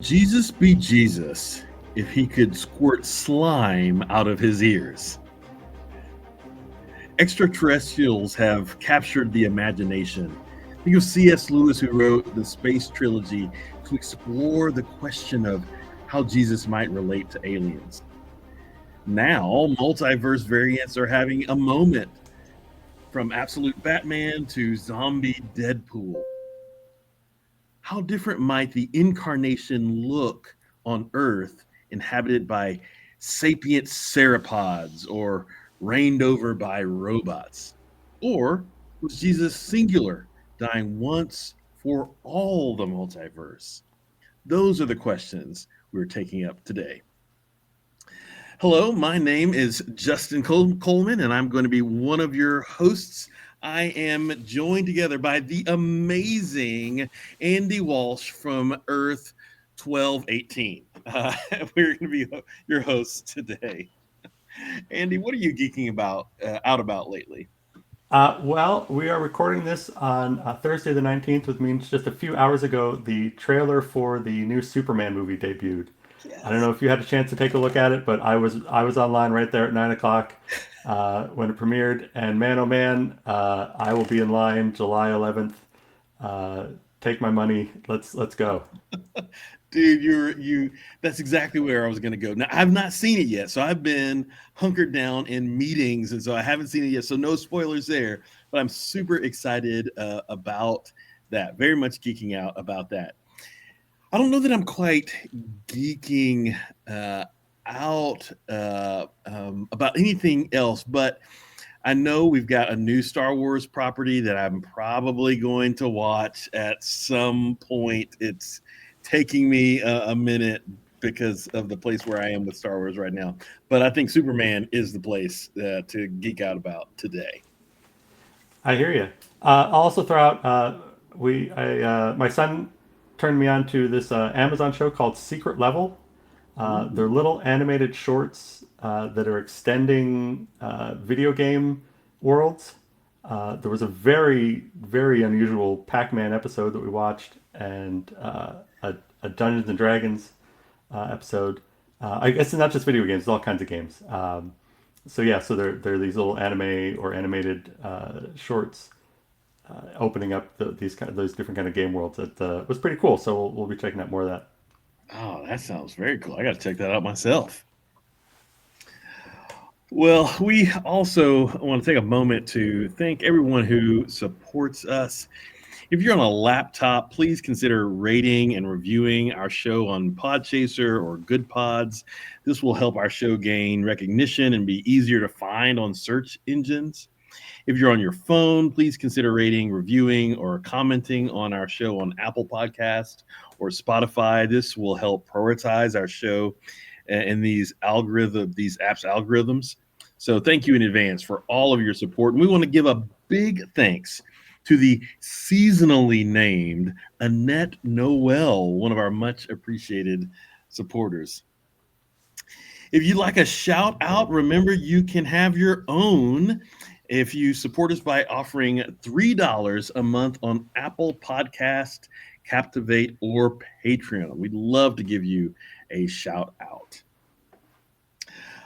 Jesus be Jesus if he could squirt slime out of his ears. Extraterrestrials have captured the imagination. Think of C.S. Lewis, who wrote the Space Trilogy to explore the question of how Jesus might relate to aliens. Now, multiverse variants are having a moment from absolute Batman to zombie Deadpool. How different might the incarnation look on Earth inhabited by sapient ceropods or reigned over by robots? Or was Jesus singular, dying once for all the multiverse? Those are the questions we're taking up today. Hello, my name is Justin Coleman, and I'm going to be one of your hosts. I am joined together by the amazing Andy Walsh from Earth 1218. We're going to be your hosts today. Andy, what are you geeking out about lately? Well, we are recording this on Thursday the 19th, which means just a few hours ago, the trailer for the new Superman movie debuted. I don't Yes. know if you had a chance to take a look at it, but I was online right there at 9 o'clock when it premiered, and man, oh man, I will be in line July 11th. Uh, Take my money. Let's go. Dude, you that's exactly where I was going to go. Now, I've not seen it yet. So I've been hunkered down in meetings and so I haven't seen it yet. So no spoilers there, but I'm super excited about that. Very much geeking out about that. I don't know that I'm quite geeking uh, out about anything else, but I know we've got a new Star Wars property that I'm probably going to watch at some point. It's taking me a minute because of the place where I am with Star Wars right now. But I think Superman is the place to geek out about today. I hear you. I'll also throw out my son turned me on to this Amazon show called Secret Level. They're Ooh. little animated shorts that are extending video game worlds. There was a very unusual Pac-Man episode that we watched, and a Dungeons and Dragons episode. I guess it's not just video games; it's all kinds of games. So yeah, so they're these little anime or animated shorts opening up those different kind of game worlds. That was pretty cool. So we'll be checking out more of that. Oh, that sounds very cool. I got to check that out myself. Well, we also want to take a moment to thank everyone who supports us. If you're on a laptop, please consider rating and reviewing our show on Podchaser or Good Pods. This will help our show gain recognition and be easier to find on search engines. If you're on your phone, please consider rating, reviewing, or commenting on our show on Apple Podcast or Spotify. This will help prioritize our show in these apps algorithms. So thank you in advance for all of your support. And we want to give a big thanks to the seasonally named Annette Noel, one of our much appreciated supporters. If you'd like a shout out, remember you can have your own if you support us by offering $3 a month on Apple Podcast, Captivate, or Patreon. We'd love to give you a shout out.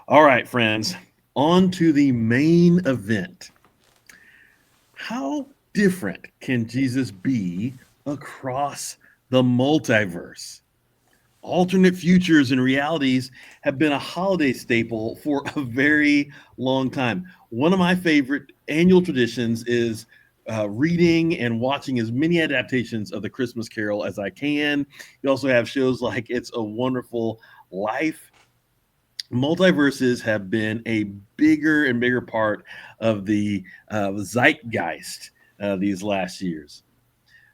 All right, friends, on to the main event. How different can Jesus be across the multiverse? Alternate futures and realities have been a holiday staple for a very long time. One of my favorite annual traditions is reading and watching as many adaptations of the Christmas Carol as I can. You also have shows like It's a Wonderful Life. Multiverses have been a bigger and bigger part of the zeitgeist these last years.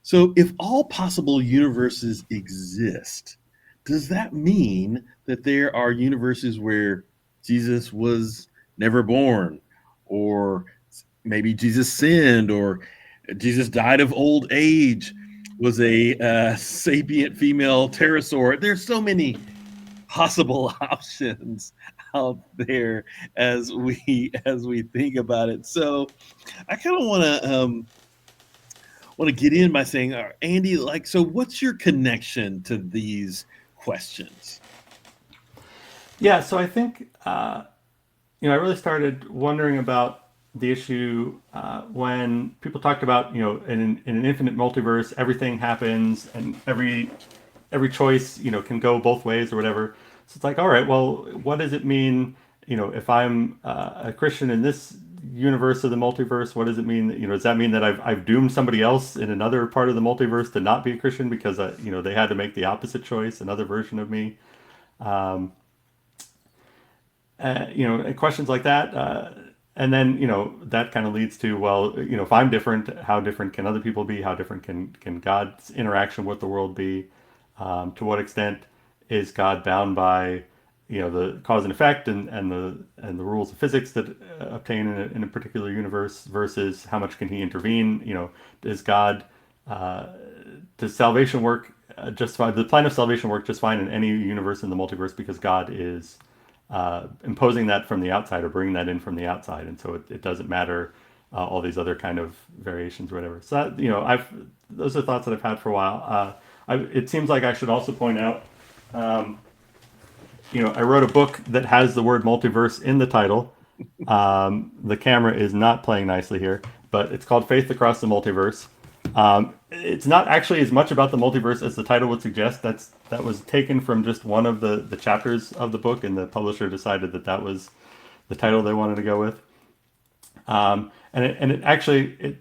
So, if all possible universes exist, does that mean that there are universes where Jesus was never born, or maybe Jesus sinned, or Jesus died of old age, was a sapient female pterosaur? There's so many possible options out there as we think about it. So, I kind of want to get in by saying, Andy, like, so what's your connection to these questions? Yeah, so I think I really started wondering about the issue when people talked about, in an infinite multiverse, everything happens, and every choice, can go both ways or whatever. So it's like, all right, well, what does it mean, if I'm a Christian in this universe of the multiverse? What does it mean? Does that mean that I've doomed somebody else in another part of the multiverse to not be a Christian because, they had to make the opposite choice, another version of me? Questions like that. And then, that kind of leads to, well, if I'm different, how different can other people be? How different can God's interaction with the world be? To what extent is God bound by, the cause and effect and the rules of physics that obtain in a particular universe versus how much can he intervene? Does God, does salvation work just fine? The plan of salvation work just fine in any universe in the multiverse because God is imposing that from the outside or bringing that in from the outside, and so it doesn't matter all these other kind of variations or whatever. So that, I've those are thoughts that I've had for a while. It seems like I should also point out, I wrote a book that has the word multiverse in the title. The camera is not playing nicely here, but it's called Faith Across the Multiverse. It's not actually as much about the multiverse as the title would suggest. That was taken from just one of the chapters of the book, and the publisher decided that was the title they wanted to go with. And it actually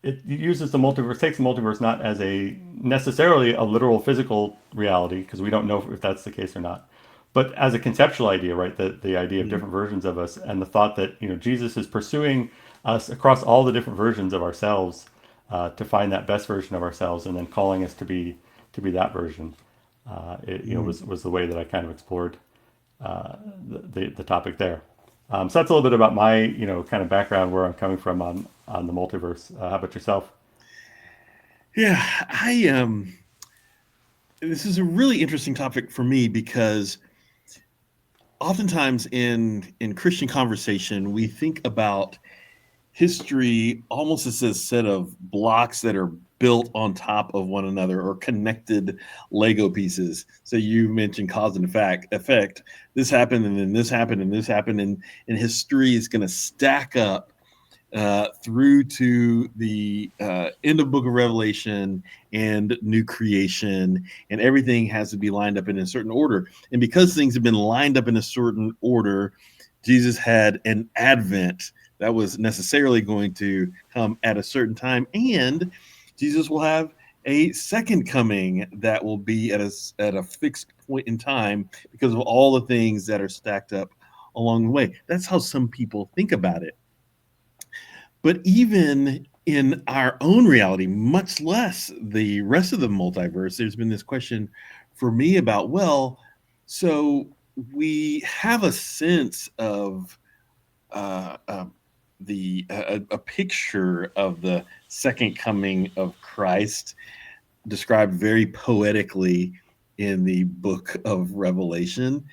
it uses the multiverse, takes the multiverse not as a necessarily a literal physical reality, because we don't know if that's the case or not, but as a conceptual idea, right? The idea of different versions of us, and the thought that Jesus is pursuing us across all the different versions of ourselves to find that best version of ourselves, and then calling us to be that version. Was the way that I kind of explored the topic there. So that's a little bit about my kind of background, where I'm coming from on the multiverse. How about yourself? Yeah, this is a really interesting topic for me because oftentimes in Christian conversation we think about history almost as a set of blocks that are built on top of one another or connected Lego pieces. So you mentioned cause and effect. This happened, and then this happened, and this happened, and history is going to stack up through to the end of Book of Revelation and new creation, and everything has to be lined up in a certain order. And because things have been lined up in a certain order, Jesus had an advent that was necessarily going to come at a certain time, and Jesus will have a second coming that will be at a fixed point in time because of all the things that are stacked up along the way. That's how some people think about it. But even in our own reality, much less the rest of the multiverse, there's been this question for me about, well, so we have a sense of a picture of the second coming of Christ described very poetically in the book of Revelation.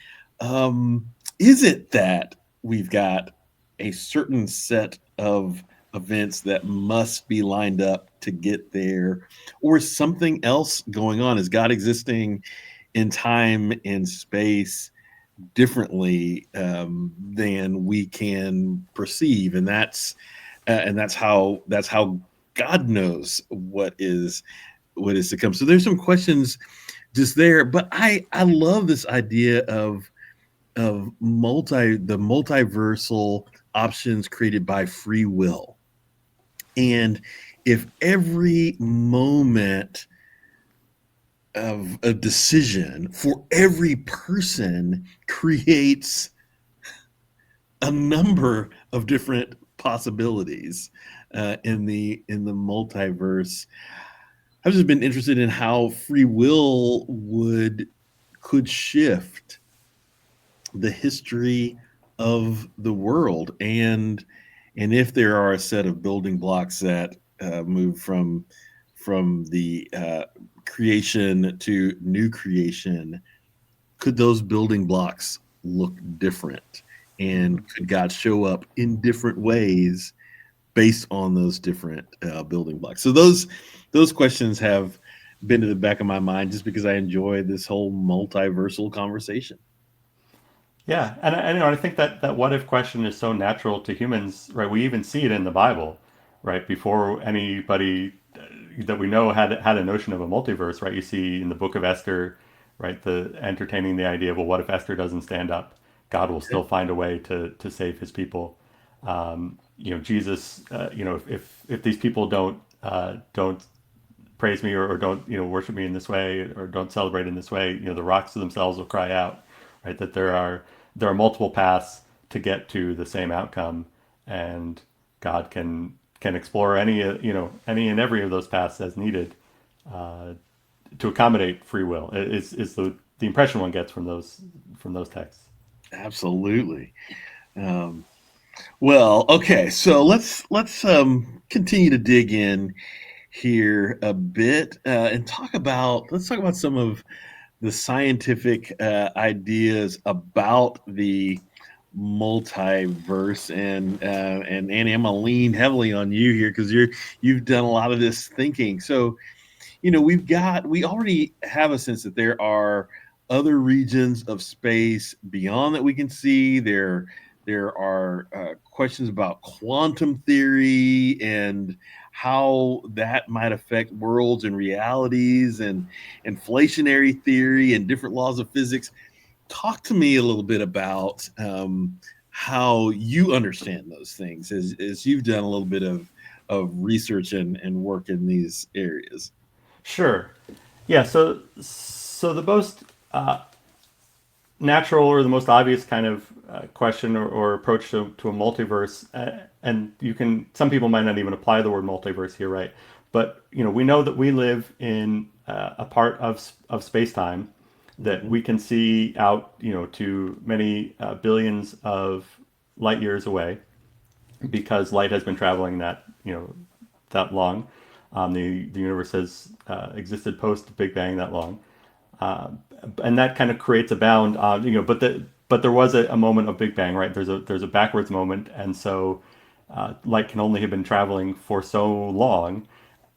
Is it that we've got a certain set of events that must be lined up to get there, or something else going on? Is God existing in time and space differently than we can perceive? And that's how God knows what is to come. So there's some questions just there, but I love this idea of the multiversal options created by free will. And if every moment of a decision for every person creates a number of different possibilities in the multiverse, I've just been interested in how free will could shift the history of the world, and if there are a set of building blocks that move from the creation to new creation, could those building blocks look different, and could God show up in different ways based on those different building blocks? So those questions have been to the back of my mind just because I enjoy this whole multiversal conversation. Yeah, and I think that what if question is so natural to humans, right? We even see it in the Bible, right? Before anybody that we know had a notion of a multiverse, right? You see in the book of Esther, right? The entertaining the idea of, well, what if Esther doesn't stand up? God will still find a way to save his people. Jesus, if these people don't praise me, or don't worship me in this way, or don't celebrate in this way, the rocks themselves will cry out, right? That there are multiple paths to get to the same outcome, and God can explore any and every of those paths as needed to accommodate free will. Is the impression one gets from those texts. Absolutely. Um, well, okay, so let's continue to dig in here a bit and let's talk about some of the scientific ideas about the multiverse. And Annie, I'm gonna lean heavily on you here because you've done a lot of this thinking. So we already have a sense that there are other regions of space beyond that we can see. There are questions about quantum theory and how that might affect worlds and realities, and inflationary theory and different laws of physics. Talk to me a little bit about how you understand those things as you've done a little bit of research and work in these areas. Sure. Yeah. So the most natural, or the most obvious kind of question, or approach to a multiverse, and some people might not even apply the word multiverse here, right? But we know that we live in a part of space time that Mhm. we can see out to many billions of light years away, because light has been traveling that long. The universe has existed post Big Bang that long, and that kind of creates a bound on but there was a moment of Big Bang, right? There's a backwards moment, and so light can only have been traveling for so long,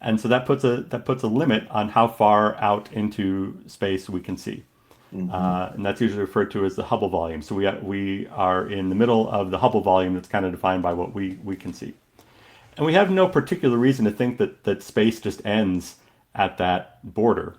and so that puts a limit on how far out into space we can see. Mhm. And that's usually referred to as the Hubble volume. So we are in the middle of the Hubble volume that's kind of defined by what we can see. And we have no particular reason to think that space just ends at that border,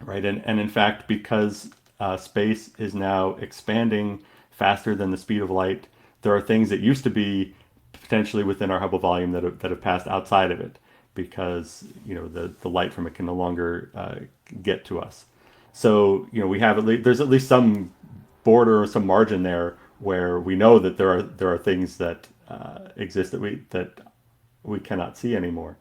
right? And in fact, because space is now expanding faster than the speed of light, there are things that used to be potentially within our Hubble volume that have passed outside of it, because the light from it can no longer get to us. So we have there's at least some border or some margin there where we know that there are things that exist that we cannot see anymore.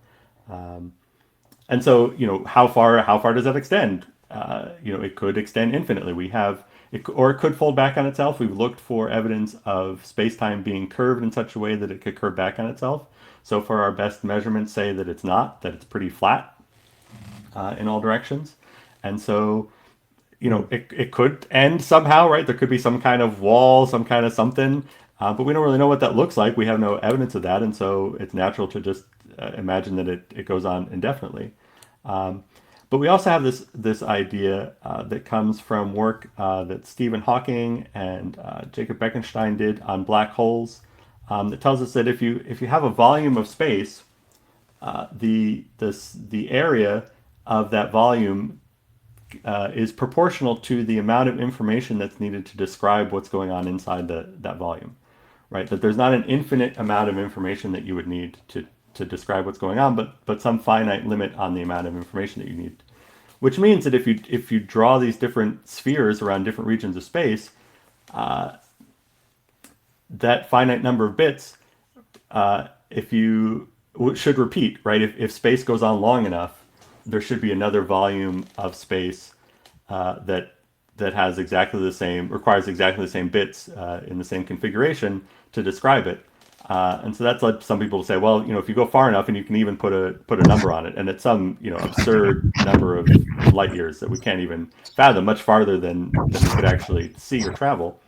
And so, how far does that extend? It could extend infinitely. Or it could fold back on itself. We've looked for evidence of space-time being curved in such a way that it could curve back on itself. So far, our best measurements say that it's not, that it's pretty flat in all directions. And so, it could end somehow, right? There could be some kind of wall, some kind of something, but we don't really know what that looks like. We have no evidence of that, and so it's natural to just imagine that it goes on indefinitely. Um, but we also have this idea that comes from work that Stephen Hawking and Jacob Bekenstein did on black holes, that tells us that if you have a volume of space, the area of that volume is proportional to the amount of information that's needed to describe what's going on inside that volume, right? That there's not an infinite amount of information that you would need to describe what's going on, but some finite limit on the amount of information that you need. Which means that if you draw these different spheres around different regions of space, that finite number of bits, if you should repeat, right? If space goes on long enough, there should be another volume of space that has requires exactly the same bits in the same configuration to describe it. And so that's led some people to say, well, if you go far enough, and you can even put a number on it, and it's some absurd number of light years that we can't even fathom, much farther than we could actually see or travel.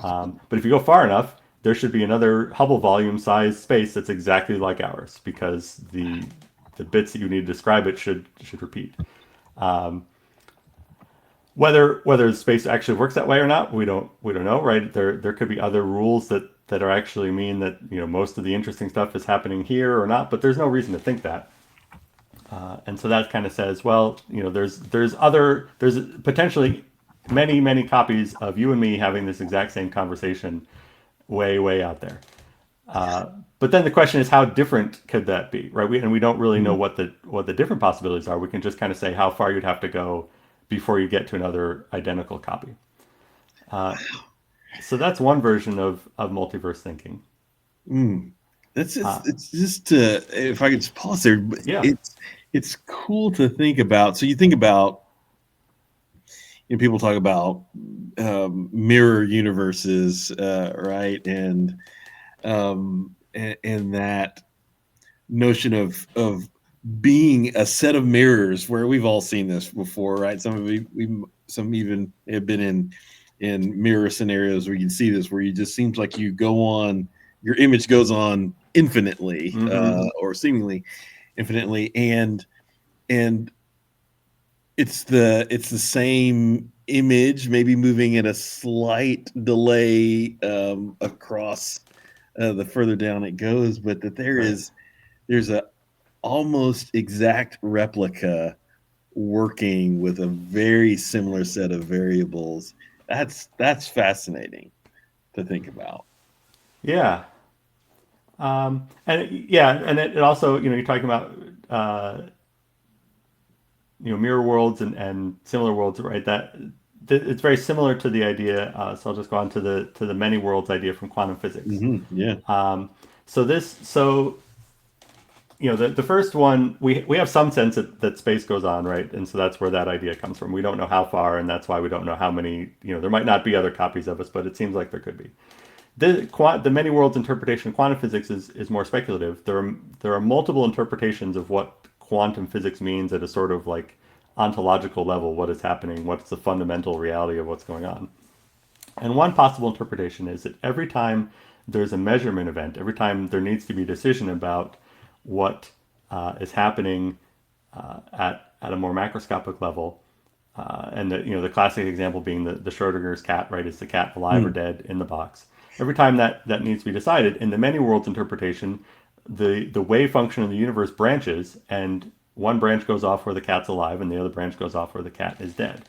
But if you go far enough, there should be another Hubble volume size space that's exactly like ours, because the bits that you need to describe it should repeat. Um, whether space actually works that way or not, we don't know, right? There could be other rules that are actually mean that most of the interesting stuff is happening here or not, but there's no reason to think that. And so that kind of says, well, there's potentially many copies of you and me having this exact same conversation way out there. But then the question is, how different could that be, right? We don't really know Hmm. what the different possibilities are. We can just kind of say how far you'd have to go before you get to another identical copy. So that's one version of multiverse thinking. Mm. That's Uh, it's just if I could just pause there, but yeah. it's cool to think about. So you think about, people talk about mirror universes, right? And that notion of being a set of mirrors, where we've all seen this before, right? Some even have been in mirror scenarios where you can see this, where you just seems like your image goes on infinitely, Mm-hmm. or seemingly infinitely, and it's the same image, maybe moving at a slight delay across the further down it goes, but that Right. there's a almost exact replica working with a very similar set of variables. That's fascinating to think about. Yeah. And it also, you're talking about uh, mirror worlds and similar worlds, right? It's very similar to the idea. So I'll just go on to the many worlds idea from quantum physics. Yeah. So the first one, we have some sense that space goes on, right? And so that's where that idea comes from. We don't know how far, and that's why we don't know how many. There might not be other copies of us, but it seems like there could be. The many worlds interpretation of quantum physics is more speculative. There are multiple interpretations of what quantum physics means at a sort of like ontological level. What is happening? What's the fundamental reality of what's going on? And one possible interpretation is that every time there's a measurement event, every time there needs to be a decision about what is happening at a more macroscopic level, and the classic example being the Schrodinger's cat, right? Is the cat alive or Mm. dead in the box? Every time that needs to be decided in the many worlds interpretation, the wave function of the universe branches, and one branch goes off where the cat's alive, and the other branch goes off where the cat is dead.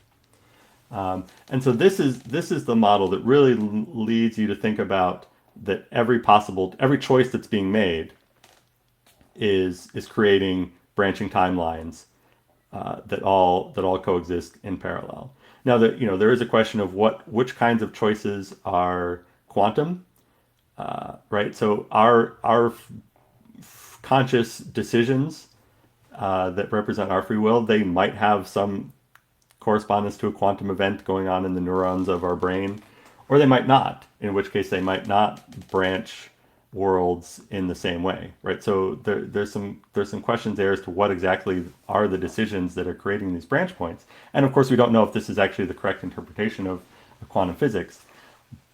And so this is the model that really leads you to think about that every choice that's being made is creating branching timelines that all coexist in parallel. Now that there is a question of which kinds of choices are quantum, right? So our conscious decisions that represent our free will, they might have some correspondence to a quantum event going on in the neurons of our brain, or they might not, in which case they might not branch worlds in the same way, right? So there's some questions there as to what exactly are the decisions that are creating these branch points, and of course we don't know if this is actually the correct interpretation of quantum physics.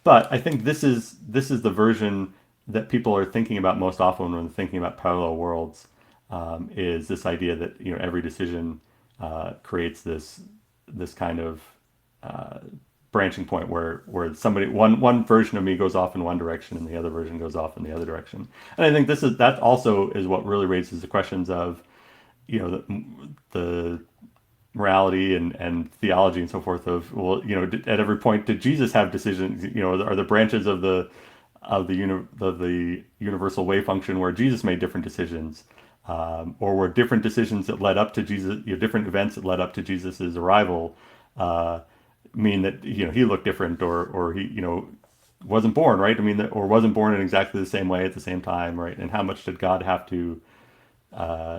But I think this is the version that people are thinking about most often when they're thinking about parallel worlds. Is this idea that every decision creates this kind of branching point where somebody one version of me goes off in one direction and the other version goes off in the other direction. And I think that also is what really raises the questions of the morality and theology and so forth of, well, at every point did Jesus have decisions? Are the branches of the universal wave function where Jesus made different decisions, or were different decisions that led up to Jesus, different events that led up to Jesus's arrival, mean that he looked different, or he wasn't born, right? I mean, or wasn't born in exactly the same way at the same time, right? And how much did God have to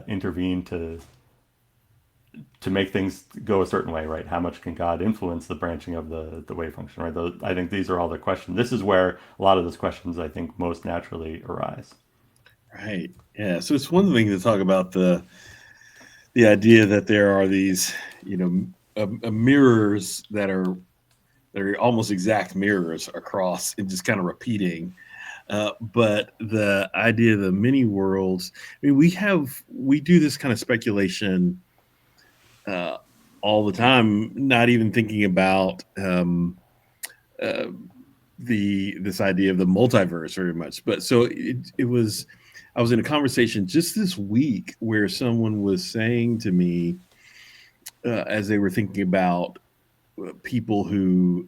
intervene to make things go a certain way, right? How much can God influence the branching of the wave function, right? I think these are all the questions. This is where a lot of those questions, I think, most naturally arise. Right. Yeah. So it's one thing to talk about the idea that there are these, mirrors that are almost exact mirrors across and just kind of repeating. But the idea of the many worlds, I mean, we do this kind of speculation all the time, not even thinking about uh, the this idea of the multiverse very much. But so it was. I was in a conversation just this week where someone was saying to me, as they were thinking about people who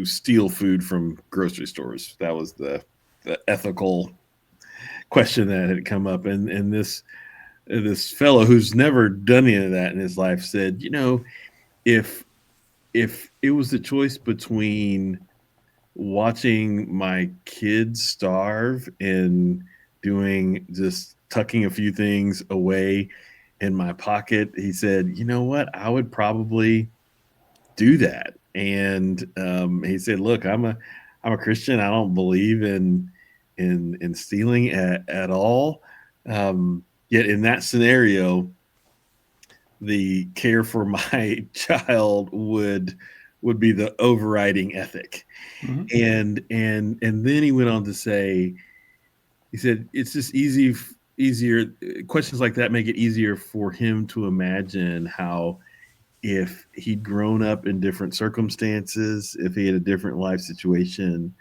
steal food from grocery stores. That was the ethical question that had come up, and this fellow who's never done any of that in his life said, if if it was the choice between watching my kids starve and doing just tucking a few things away in my pocket, he said, you know what, I would probably do that. And he said, look, I'm a Christian. I don't believe in stealing at all. Yet in that scenario, the care for my child would be the overriding ethic. Mm-hmm. And then he went on to say, he said it's just easier questions like that make it easier for him to imagine how, if he'd grown up in different circumstances, if he had a different life situation,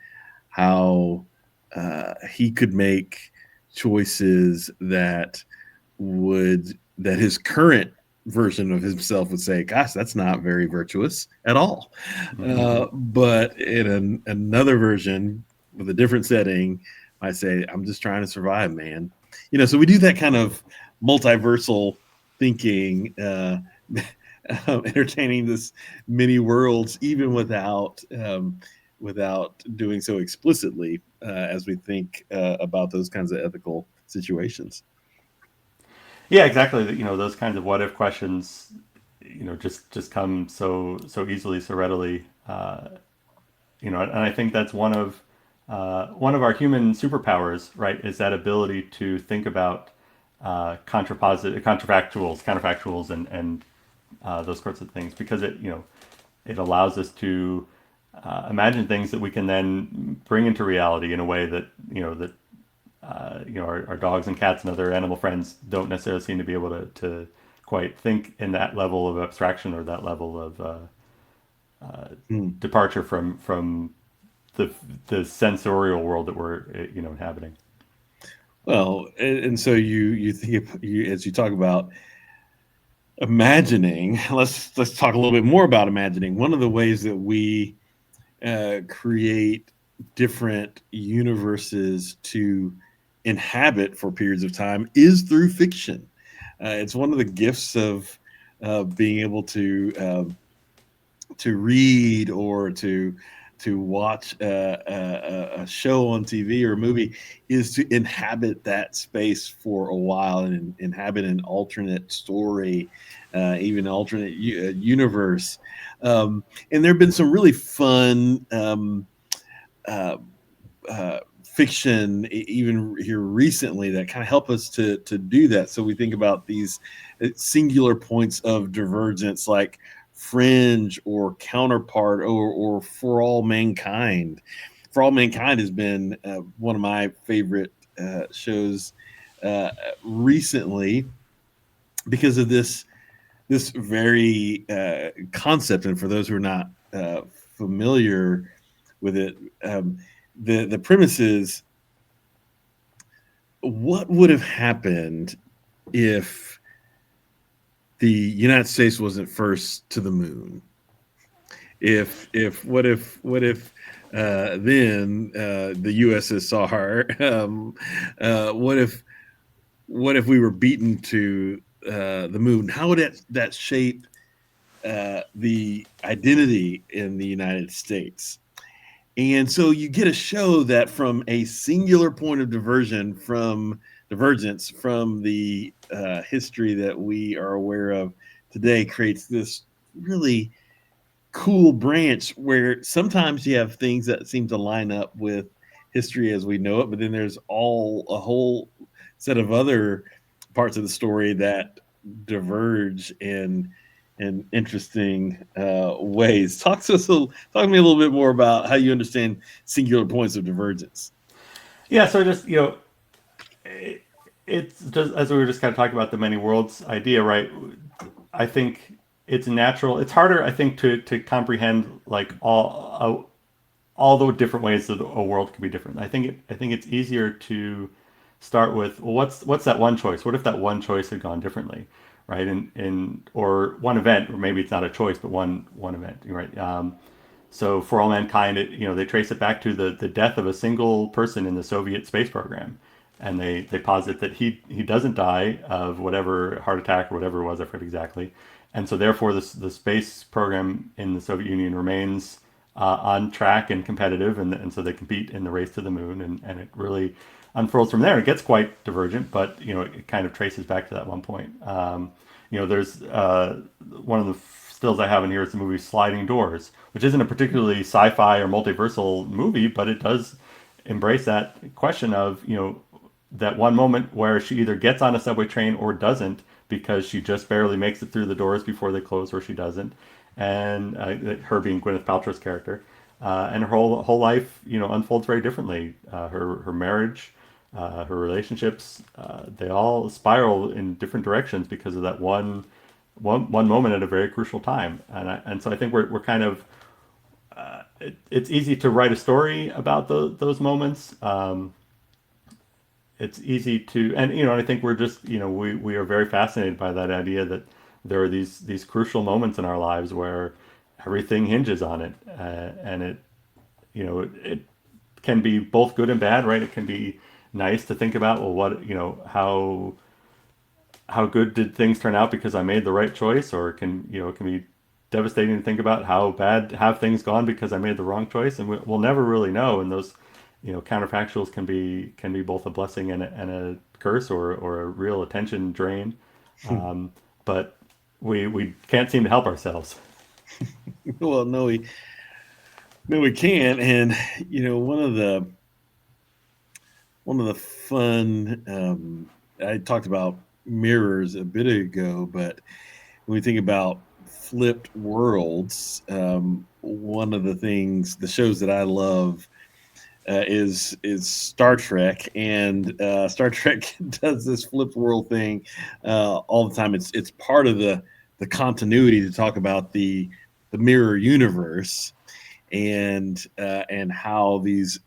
how he could make choices that his current version of himself would say, "Gosh, that's not very virtuous at all." Mm-hmm. But in another version with a different setting, might say, "I'm just trying to survive, man." So we do that kind of multiversal thinking. Entertaining this many worlds, even without doing so explicitly, as we think about those kinds of ethical situations. Yeah, exactly. Those kinds of what if questions, just come so easily, so readily. And I think that's one of our human superpowers, right? Is that ability to think about counterfactuals, and those sorts of things, because it allows us to imagine things that we can then bring into reality in a way that our dogs and cats and other animal friends don't necessarily seem to be able to quite think in that level of abstraction, or that level of Hmm. departure from the the sensorial world that we're inhabiting. Well, and so you think, as you talk about imagining, let's talk a little bit more about imagining. One of the ways that we create different universes to inhabit for periods of time is through fiction. It's one of the gifts of being able to read or to watch a show on TV or a movie, is to inhabit that space for a while and inhabit an alternate story, even an alternate universe. And there have been some really fun uh, fiction, even here recently, that kind of help us to do that. So we think about these singular points of divergence, like Fringe or Counterpart, or For All Mankind. For All Mankind has been one of my favorite shows uh, recently, because of this very concept. And for those who are not familiar with it, the premise is, what would have happened if the United States wasn't first to the moon? If what if then the USSR? What if we were beaten to the moon? How would that shape the identity in the United States? And so you get a show that, from a singular point of divergence from the history that we are aware of today, creates this really cool branch where sometimes you have things that seem to line up with history as we know it, but then there's a whole set of other parts of the story that diverge in interesting ways. Talk to me a little bit more about how you understand singular points of divergence. Yeah, so just it's just as we were just kind of talking about the many worlds idea, right? I think it's natural. It's harder, I think, to comprehend like all the different ways that a world could be different. I think it's easier to start with, well, what's that one choice? What if that one choice had gone differently, right? And or one event, or maybe it's not a choice, but one event, right? So for all mankind, they trace it back to the death of a single person in the Soviet space program, and they posit that he doesn't die of whatever heart attack or whatever it was, I forget exactly, and so therefore the space program in the Soviet Union remains on track and competitive, and so they compete in the race to the moon, and it really unfurls from there. It gets quite divergent, but it kind of traces back to that one point. There's one of the stills I have in here is the movie Sliding Doors, which isn't a particularly sci-fi or multiversal movie, but it does embrace that question of that one moment where she either gets on a subway train or doesn't because she just barely makes it through the doors before they close, or she doesn't, and her being Gwyneth Paltrow's character, and her whole life unfolds very differently. Her marriage, her relationships, they all spiral in different directions because of that one moment at a very crucial time. And so I think we're kind of it's easy to write a story about those moments. It's easy to, and I think we're just we are very fascinated by that idea that there are these crucial moments in our lives where everything hinges on it, and it can be both good and bad, right? It can be nice to think about, well, what how good did things turn out because I made the right choice, or it can be devastating to think about how bad have things gone because I made the wrong choice, and we'll never really know. And those counterfactuals can be both a blessing and a curse, or a real attention drain. But we can't seem to help ourselves. Well, no, we can't. And one of the fun I talked about mirrors a bit ago, but when we think about flipped worlds, one of the things, the shows that I love is Star Trek, and Star Trek does this flipped world thing all the time. It's part of the continuity to talk about the mirror universe, and how these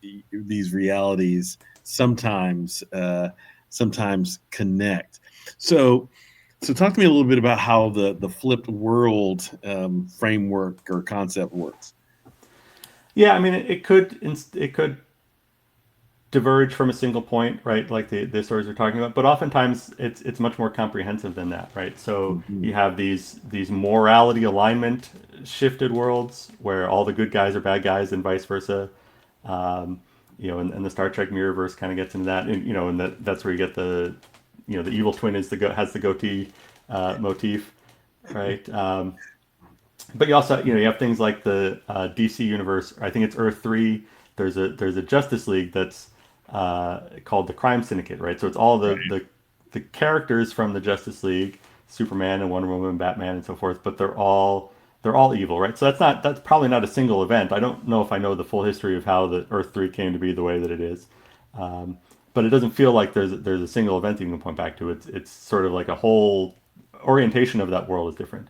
realities sometimes connect. So so talk to me a little bit about how the flipped world framework or concept works. Yeah, I mean, it could diverge from a single point, right? Like the stories we're talking about, but oftentimes it's much more comprehensive than that, right? So Mhm. you have these morality alignment shifted worlds where all the good guys are bad guys and vice versa. Um, and the Star Trek Mirrorverse kind of gets into that, and that's where you get the evil twin has the goatee motif, right? But you also you have things like the DC universe. I think it's Earth 3. There's a Justice League that's called the Crime Syndicate, right? So it's all the characters from the Justice League, Superman and Wonder Woman, Batman, and so forth. But they're all evil, right? So that's probably not a single event. I don't know if I know the full history of how the Earth 3 came to be the way that it is. Um, but it doesn't feel like there's a single event that you can point back to. It's sort of like a whole orientation of that world is different.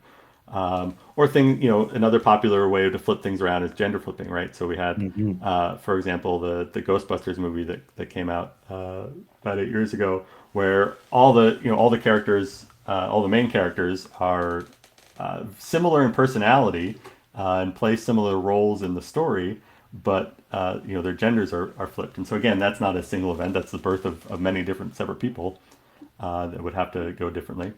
Or another popular way to flip things around is gender flipping, right? So we had, Mhm. for example, the Ghostbusters movie that came out about 8 years ago, where all the characters, all the main characters are similar in personality and play similar roles in the story, but their genders are flipped. And so again, that's not a single event. That's the birth of many different separate people that would have to go differently.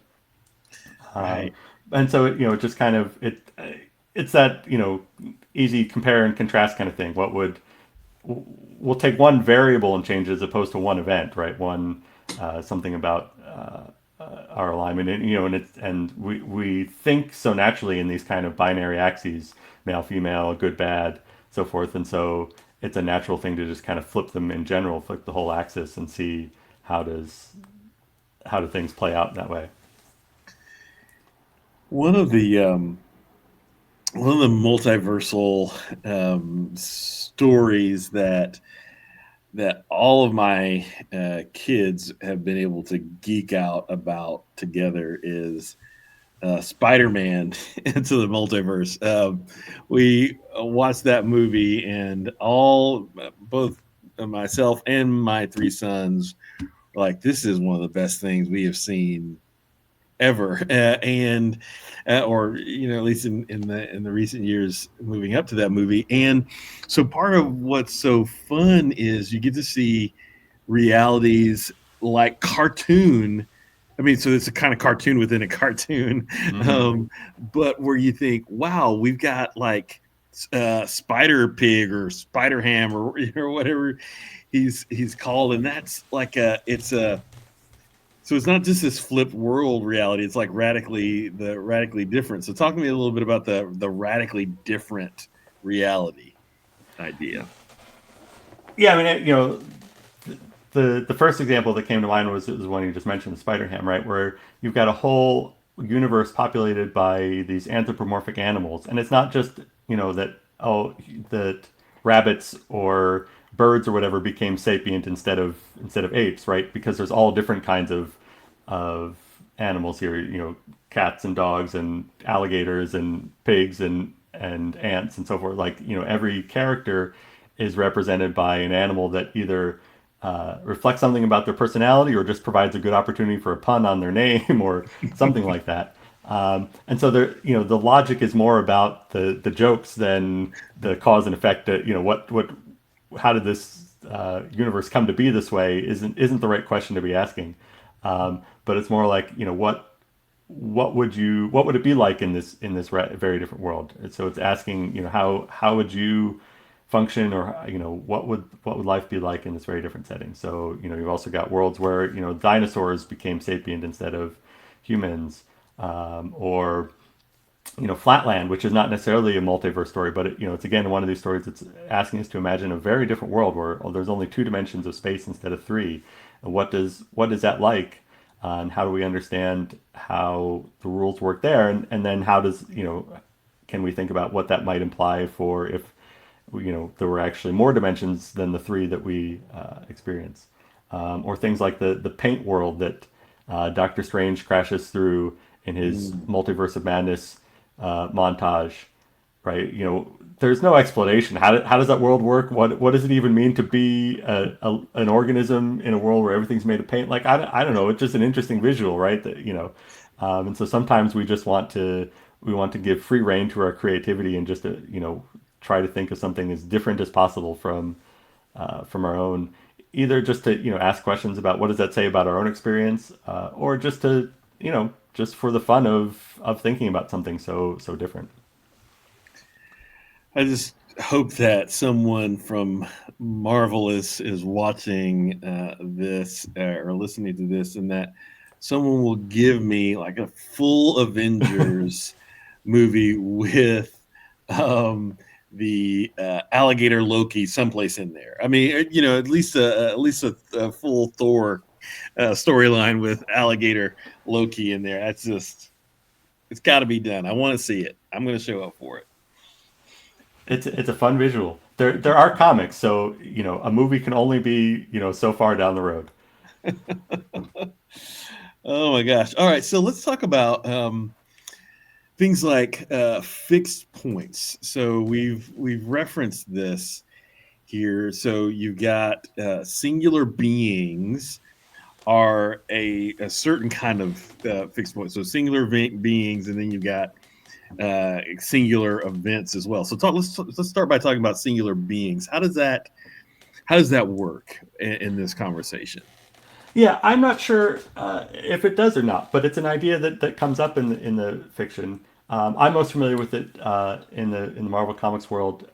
Um, Right. and so it just kind of it's that easy compare and contrast kind of thing. What would we'll take one variable and change it as opposed to one event, right? One something about our alignment, and we think so naturally in these kind of binary axes, male, female, good, bad, so forth, and so it's a natural thing to just kind of flip them in general, flip the whole axis, and see how does how do things play out in that way. One of the one of the multiversal stories that all of my kids have been able to geek out about together is Spider-Man into the multiverse. We watched that movie, and both myself and my three sons were like, "This is one of the best things we have seen ever," and or at least in the recent years moving up to that movie. And so part of what's so fun is you get to see realities like cartoon. I mean, so it's a kind of cartoon within a cartoon, Mm-hmm. but where you think, wow, we've got like Spider Pig or Spider Ham or whatever he's called, and that's like it's a so it's not just this flipped world reality. It's like radically different. So talk to me a little bit about the radically different reality idea. Yeah, I mean, the first example that came to mind was one you just mentioned, the Spider Ham, right? Where you've got a whole universe populated by these anthropomorphic animals, and it's not just that rabbits or birds or whatever became sapient instead of apes, right? Because there's all different kinds of animals here, cats and dogs and alligators and pigs and ants and so forth. Like, every character is represented by an animal that either reflects something about their personality or just provides a good opportunity for a pun on their name or something like that. And so the logic is more about the jokes than the cause and effect. That how did this universe come to be this way? Isn't the right question to be asking. But it's more like, what would it be like in this very different world? And so it's asking, how would you function, or what would life be like in this very different setting? So you've also got worlds where dinosaurs became sapient instead of humans, or Flatland, which is not necessarily a multiverse story, but it's again one of these stories that's asking us to imagine a very different world where there's only two dimensions of space instead of three. And what is that like? And how do we understand how the rules work there? And then how does can we think about what that might imply for if there were actually more dimensions than the three that we experience, or things like the paint world that Doctor Strange crashes through in his Mm. multiverse of madness montage, right? There's no explanation. How does that world work? What does it even mean to be an organism in a world where everything's made of paint? Like, I don't know. It's just an interesting visual, right? And so sometimes we want to give free rein to our creativity and just try to think of something as different as possible from our own, either just to ask questions about what does that say about our own experience, or just to just for the fun of thinking about something so different. I just hope that someone from Marvel is watching this or listening to this, and that someone will give me like a full Avengers movie with um, the alligator Loki someplace in there. I mean, at least a full Thor storyline with alligator Loki in there. That's just it's got to be done. I want to see it. I'm going to show up for it. It's a fun visual. There are comics, so a movie can only be so far down the road. Oh my gosh! All right, so let's talk about things like fixed points. So we've referenced this here. So you've got singular beings are a certain kind of fixed point. So singular beings, and then you've got singular events as well. So let's start by talking about singular beings. How does that work in this conversation? Yeah, I'm not sure if it does or not, but it's an idea that comes up in the fiction. I'm most familiar with it in the Marvel Comics world,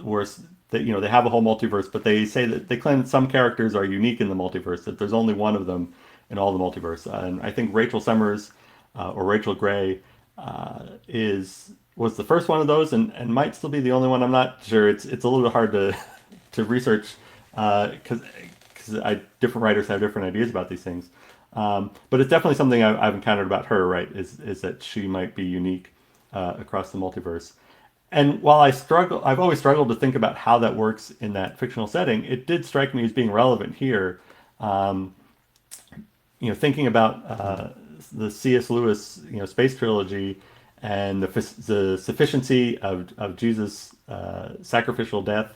where that they have a whole multiverse, but they say that they claim that some characters are unique in the multiverse, that there's only one of them in all the multiverse. And I think Rachel Summers, or Rachel Gray, is was the first one of those, and might still be the only one. I'm not sure. It's a little bit hard to to research, because different writers have different ideas about these things. But it's definitely something I've encountered about her. Right, is that she might be unique across the multiverse. And while I've always struggled to think about how that works in that fictional setting. It did strike me as being relevant here. Thinking about the C.S. Lewis space trilogy and the sufficiency of Jesus' sacrificial death,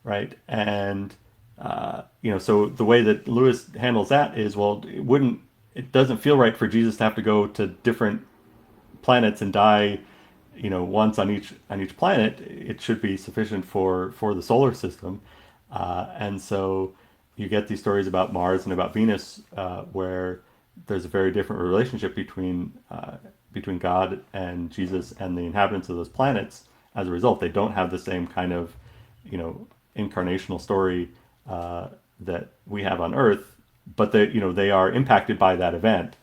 right? And so the way that Lewis handles that is, well, it doesn't feel right for Jesus to have to go to different planets and die, once on each planet. It should be sufficient for the solar system, and so you get these stories about Mars and about Venus, where there's a very different relationship between God and Jesus and the inhabitants of those planets. As a result, they don't have the same kind of, incarnational story that we have on Earth, but they are impacted by that event.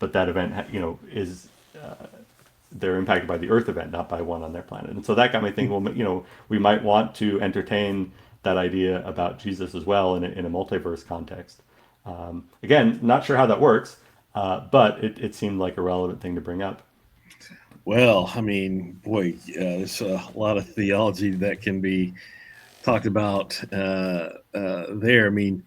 But that event, is they're impacted by the Earth event, not by one on their planet. And so that got me thinking, well, we might want to entertain that idea about Jesus as well in a multiverse context. Again, not sure how that works, but it seemed like a relevant thing to bring up. Well, I mean, boy, there's a lot of theology that can be talked about there. I mean,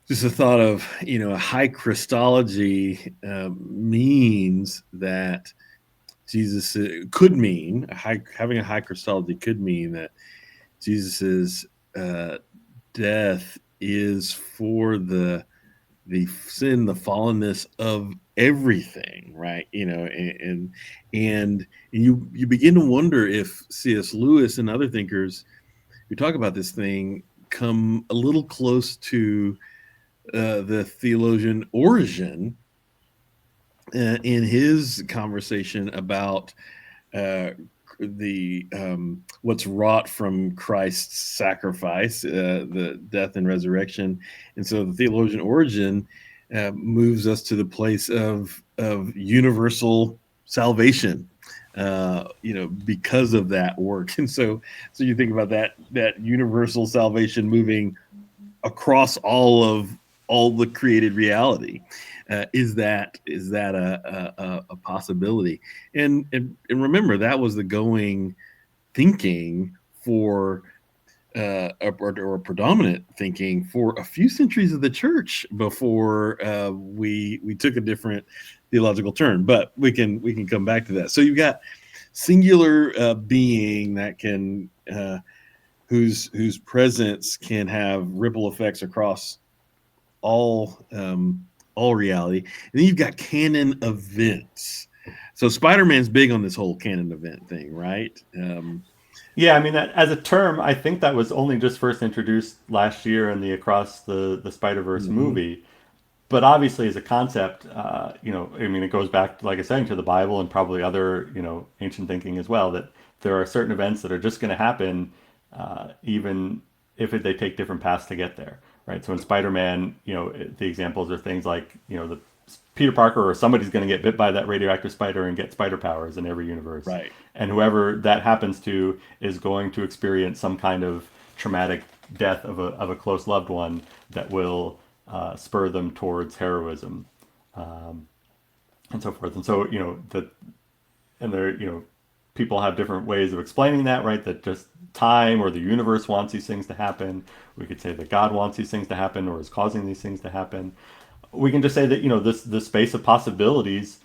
just the thought of high Christology means that Jesus could mean having a high Christology could mean that Jesus's uh, death is for the sin, the fallenness of everything, right? And you begin to wonder if C.S. Lewis and other thinkers who talk about this thing come a little close to the theologian Origen in his conversation about uh, the what's wrought from Christ's sacrifice, the death and resurrection, and so the theologian Origen moves us to the place of universal salvation. Because of that work, and so you think about that universal salvation moving across all the created reality. Is that a possibility? And remember, that was the going thinking for or predominant thinking for a few centuries of the church before we took a different theological turn. But we can come back to that. So you've got singular being that can whose presence can have ripple effects across all reality. And then you've got canon events. So Spider-Man's big on this whole canon event thing, right? Yeah, I mean, that as a term, I think that was only just first introduced last year in the Across the Spider Verse Mhm. movie. But obviously, as a concept, I mean, it goes back, like I said, to the Bible and probably other, ancient thinking as well. That there are certain events that are just going to happen, even if they take different paths to get there, right? So in Spider-Man, the examples are things like, the Peter Parker or somebody's going to get bit by that radioactive spider and get spider powers in every universe, Right. and whoever that happens to is going to experience some kind of traumatic death of a close loved one that will spur them towards heroism, and so forth. And so, and there, people have different ways of explaining that, right? That just time or the universe wants these things to happen. We could say that God wants these things to happen or is causing these things to happen. We can just say that, this space of possibilities,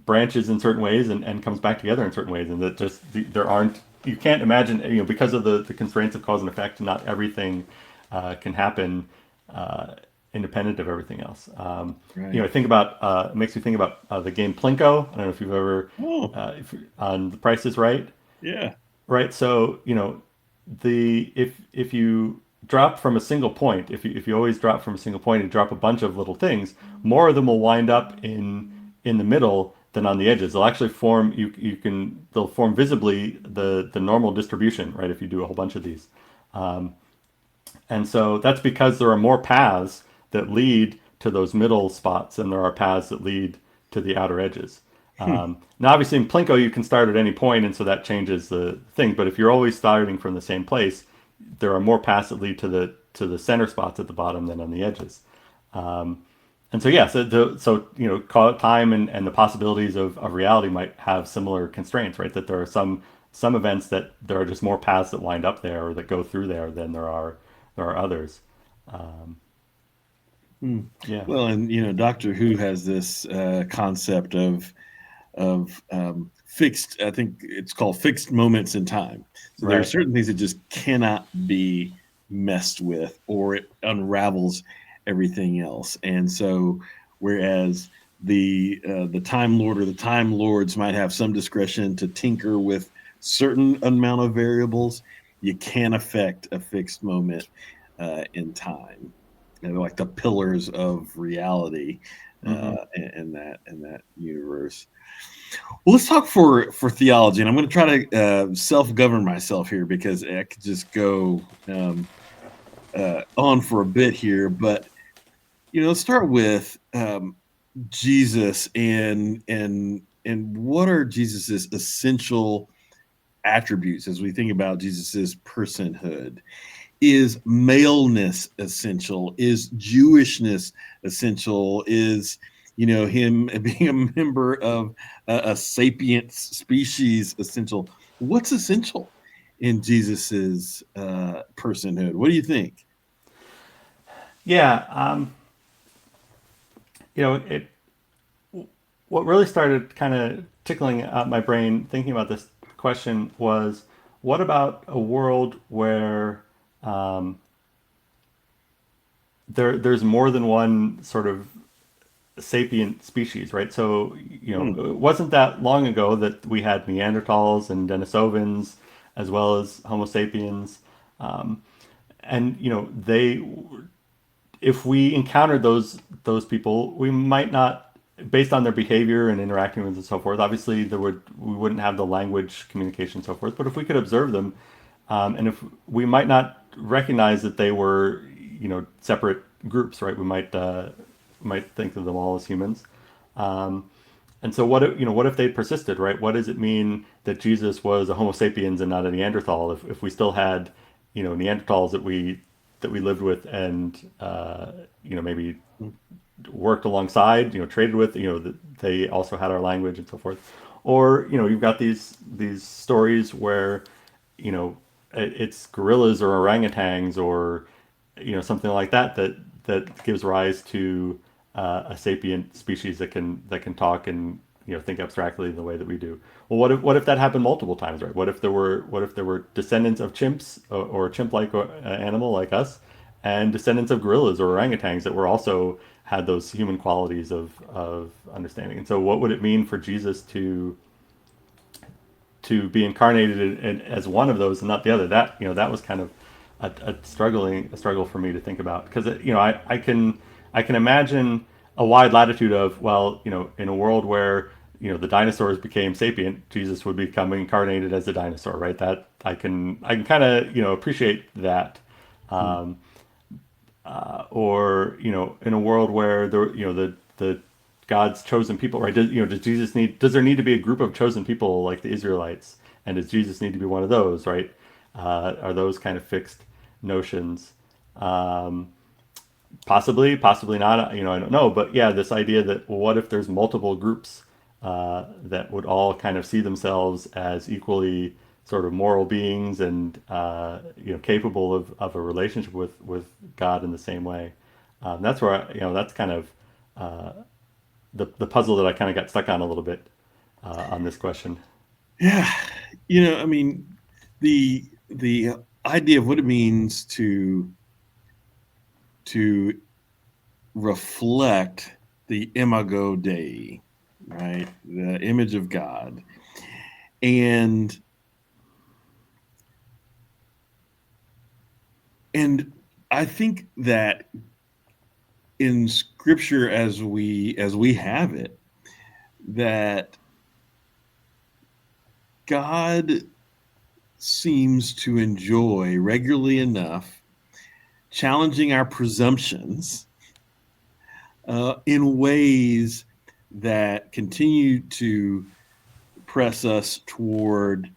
branches in certain ways and comes back together in certain ways, and that just there aren't, you can't imagine, because of the constraints of cause and effect, not everything can happen independent of everything else. Right. Think about, it makes me think about the game Plinko. I don't know if you've ever, Oh, on The Price is Right, yeah. right? So, the if you drop from a single point, if you always drop from a single point and drop a bunch of little things, more of them will wind up in the middle than on the edges. They'll actually form, they'll form visibly the normal distribution, right? If you do a whole bunch of these. And so that's because there are more paths that lead to those middle spots than there are paths that lead to the outer edges. Hmm. Now, obviously, in Plinko, you can start at any point, and so that changes the thing. But if you're always starting from the same place, there are more paths that lead to the center spots at the bottom than on the edges. And so, yeah, time and the possibilities of reality might have similar constraints, right? That there are some events that there are just more paths that wind up there or that go through there than there are others. Hmm. Yeah. Well, and Doctor Who has this concept of fixed. I think it's called fixed moments in time. So there are Right. certain things that just cannot be messed with, or it unravels everything else. And so, whereas the Time Lord or the Time Lords might have some discretion to tinker with certain amount of variables, you can't affect a fixed moment in time. Like the pillars of reality Hmm. in that universe. Well, let's talk for theology, and I'm going to try to self govern myself here because I could just go on for a bit here. But let's start with Jesus and what are Jesus's essential attributes as we think about Jesus's personhood. Is maleness essential? Is Jewishness essential? Is him being a member of a sapient species essential? What's essential in Jesus's personhood? What do you think? Yeah. It what really started kind of tickling out my brain thinking about this question was, what about a world where there's more than one sort of sapient species, right? So, Hmm. it wasn't that long ago that we had Neanderthals and Denisovans as well as Homo sapiens. And, they, if we encountered those people, we might not, based on their behavior and interacting with and so forth. Obviously, we wouldn't have the language communication and so forth. But if we could observe them, and if we might not recognize that they were, separate groups, right? We might think of them all as humans. And so what if they persisted, right? What does it mean that Jesus was a Homo sapiens and not a Neanderthal? If we still had, Neanderthals that we lived with and maybe worked alongside, traded with, they also had our language and so forth. Or you've got these stories where it's gorillas or orangutans or something like that gives rise to a sapient species that can talk and think abstractly in the way that we do. Well, what if that happened multiple times, right? What if there were descendants of chimps or a chimp-like animal like us, and descendants of gorillas or orangutans that were also had those human qualities of understanding. And so, what would it mean for Jesus to be incarnated as one of those and not the other? That was kind of a struggle for me to think about, because I can imagine a wide latitude of, well, in a world where the dinosaurs became sapient, Jesus would become incarnated as a dinosaur, right? That I can kind of appreciate that. Hmm. Or in a world where the God's chosen people, right? Does there need to be a group of chosen people like the Israelites, and does Jesus need to be one of those, right? Are those kind of fixed notions? Um, possibly not. I don't know, but yeah, this idea that, well, what if there's multiple groups that would all kind of see themselves as equally sort of moral beings and capable of a relationship with God in the same way. That's where that's kind of the puzzle that I kind of got stuck on a little bit on this question. Yeah, I mean, the idea of what it means to reflect the imago Dei, right? The image of God. And and I think that in scripture as we have it, that God seems to enjoy regularly enough challenging our presumptions in ways that continue to press us toward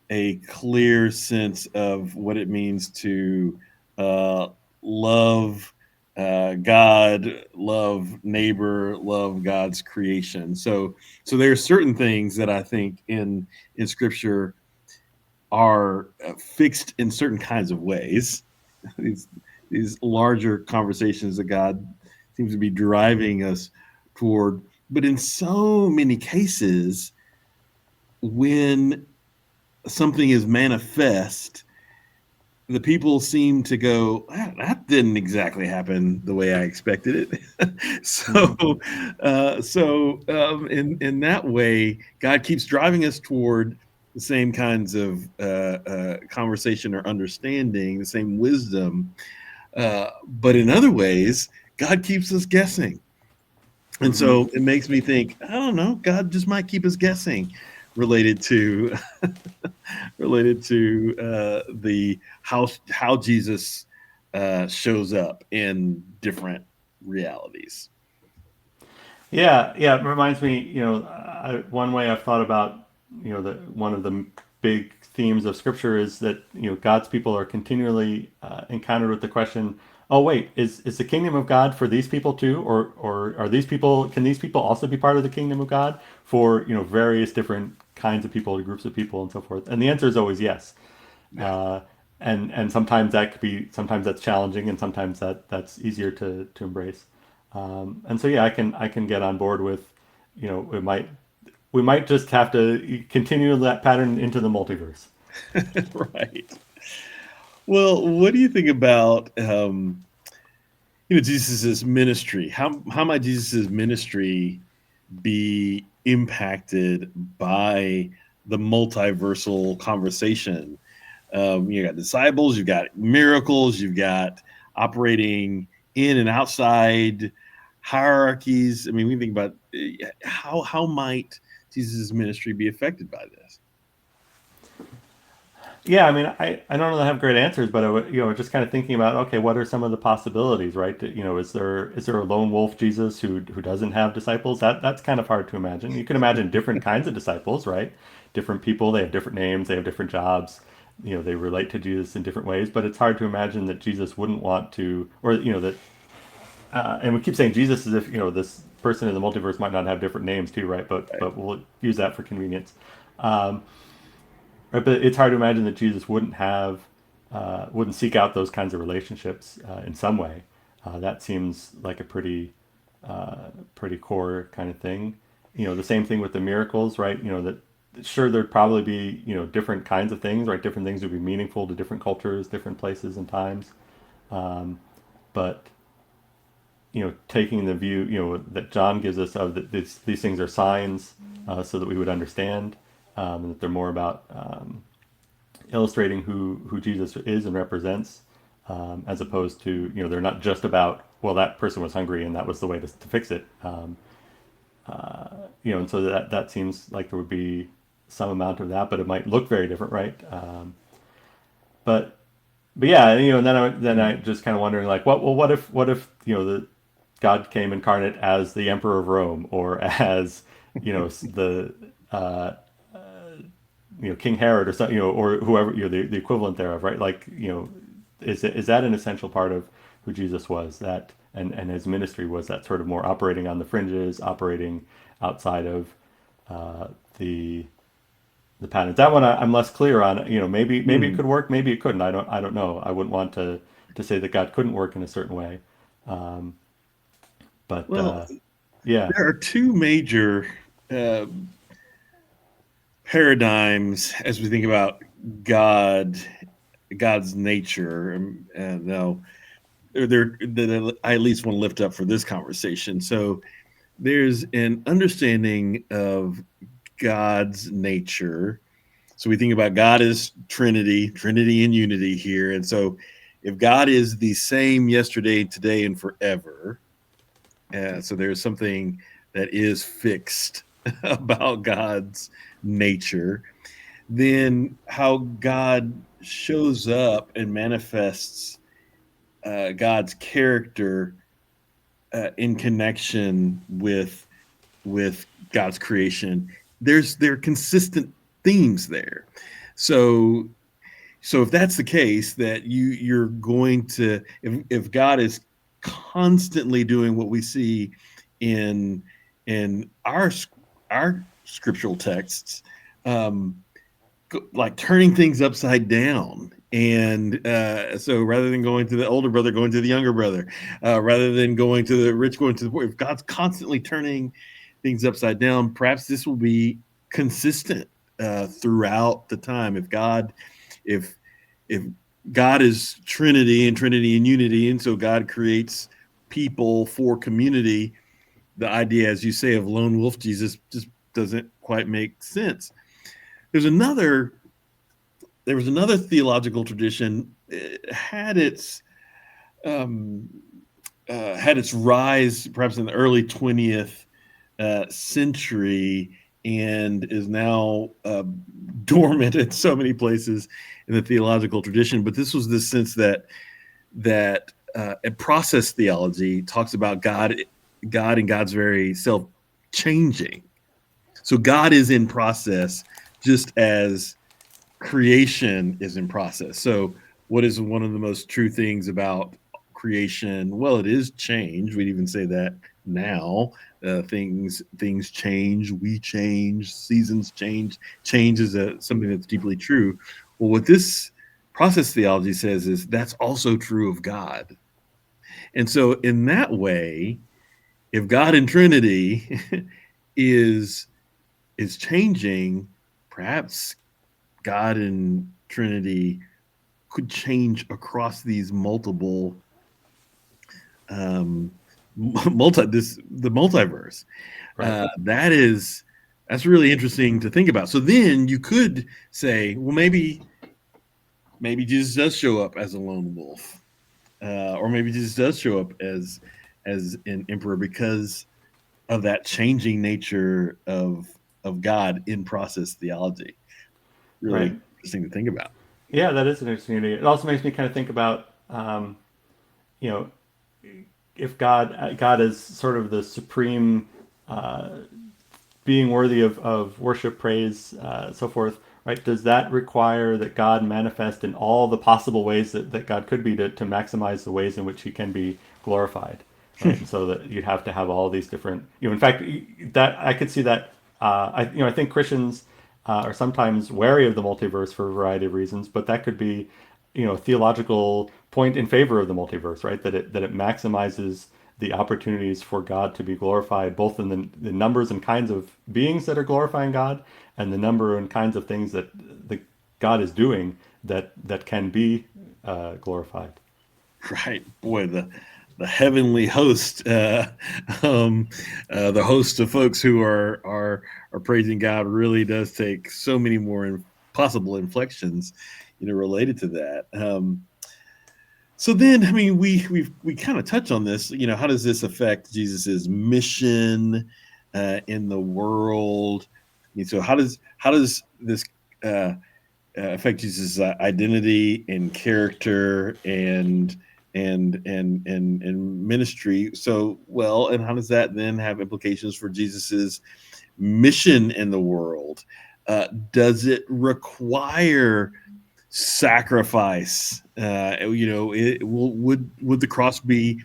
a clear sense of what it means to uh, love God, love neighbor, love God's creation. So there are certain things that I think in Scripture are fixed in certain kinds of ways. these these larger conversations that God seems to be driving us toward. But in so many cases, when something is manifest, the people seem to go, that didn't exactly happen the way I expected it. Mhm. In that way, God keeps driving us toward the same kinds of conversation or understanding, the same wisdom. But in other ways, God keeps us guessing. And Mhm. so it makes me think, I don't know, God just might keep us guessing related to the how Jesus shows up in different realities. Yeah, yeah. It reminds me, one way I've thought about, that one of the big themes of Scripture is that God's people are continually encountered with the question, oh wait, is the kingdom of God for these people too, or are these people, can these people also be part of the kingdom of God for various different kinds of people, groups of people, and so forth? And the answer is always yes. Yeah. Uh, and sometimes that could be, sometimes that's challenging, and sometimes that's easier to embrace. And so yeah, I can get on board with, we might just have to continue that pattern into the multiverse. Right. Well, what do you think about Jesus's ministry? How might Jesus's ministry be impacted by the multiversal conversation? You got disciples, you've got miracles, you've got operating in and outside hierarchies. I mean, we think about how might Jesus' ministry be affected by this? Yeah, I mean, I don't know that I have great answers, but just kind of thinking about, okay, what are some of the possibilities, right? Is there a lone wolf Jesus who doesn't have disciples? That's kind of hard to imagine. You can imagine different kinds of disciples, right? Different people, they have different names, they have different jobs, they relate to Jesus in different ways, but it's hard to imagine that Jesus wouldn't want to, or that, and we keep saying Jesus as if this person in the multiverse might not have different names too, right? But Right. we'll use that for convenience. Um, Right, but it's hard to imagine that Jesus wouldn't seek out those kinds of relationships in some way. That seems like a pretty core kind of thing. The same thing with the miracles, right? That sure there'd probably be different kinds of things, right? Different things would be meaningful to different cultures, different places and times. But taking the view that John gives us of that these things are signs, so that we would understand, and that they're more about illustrating who Jesus is and represents, as opposed to they're not just about, well, that person was hungry and that was the way to fix it. And so that seems like there would be some amount of that, but it might look very different, right? But but yeah, and then I just kind of wondering, like, what if the God came incarnate as the Emperor of Rome, or as the King Herod, or something, or whoever, the equivalent thereof, right? Like, is that an essential part of who Jesus was? That, and his ministry was that sort of more operating on the fringes, operating outside of the patterns. That one I'm less clear on. Maybe it Hmm. could work, maybe it couldn't. I don't know. I wouldn't want to say that God couldn't work in a certain way. But Well, yeah. there are two major uh, paradigms as we think about God, God's nature. No, that I at least want to lift up for this conversation. So there's an understanding of God's nature. So we think about God as Trinity and unity here. And so if God is the same yesterday, today, and forever, so there's something that is fixed about God's nature, then how God shows up and manifests God's character in connection with God's creation. There are consistent themes there. So if that's the case, that you're going to, if God is constantly doing what we see in our scriptural texts, um, like turning things upside down And so rather than going to the older brother, going to the younger brother, rather than going to the rich, going to the poor, if God's constantly turning things upside down, perhaps this will be consistent throughout the time. If if God is Trinity and Trinity and unity, and so God creates people for community, the idea, as you say, of lone wolf Jesus just doesn't quite make sense. There's another there was another theological tradition. It um, had its rise perhaps in the early 20th century and is now dormant in so many places in the theological tradition. But this was the sense that a process theology talks about God and God's very self changing. So God is in process, just as creation is in process. So, what is one of the most true things about creation? Well, it is change. We'd even say that now. Things change, we change, seasons change. Change is something that's deeply true. Well, what this process theology says is that's also true of God. And so, in that way, if God in Trinity is is changing, perhaps God and Trinity could change across these multiple um, the multiverse. Right. That's really interesting to think about. So then you could say, well, maybe Jesus does show up as a lone wolf, or maybe Jesus does show up as an emperor because of that changing nature of God in process theology. Really Right. interesting to think about. Yeah, that is an interesting idea. It also makes me kind of think about, you know, if God is sort of the supreme being worthy of worship, praise, so forth, right? Does that require that God manifest in all the possible ways that God could be to maximize the ways in which he can be glorified, right? And so that you'd have to have all these different, in fact, that I could see that, I think Christians are sometimes wary of the multiverse for a variety of reasons, but that could be, a theological point in favor of the multiverse, right? That it maximizes the opportunities for God to be glorified, both in the numbers and kinds of beings that are glorifying God, and the number and kinds of things that God is doing that can be glorified. Right, boy, the heavenly host, the host of folks who are praising God really does take so many more possible inflections, related to that. So then, I mean, we kind of touch on this. How does this affect Jesus's mission in the world? So how does this affect Jesus' identity and character and ministry? So, well, and how does that then have implications for Jesus's mission in the world? Does it require sacrifice? Would the cross be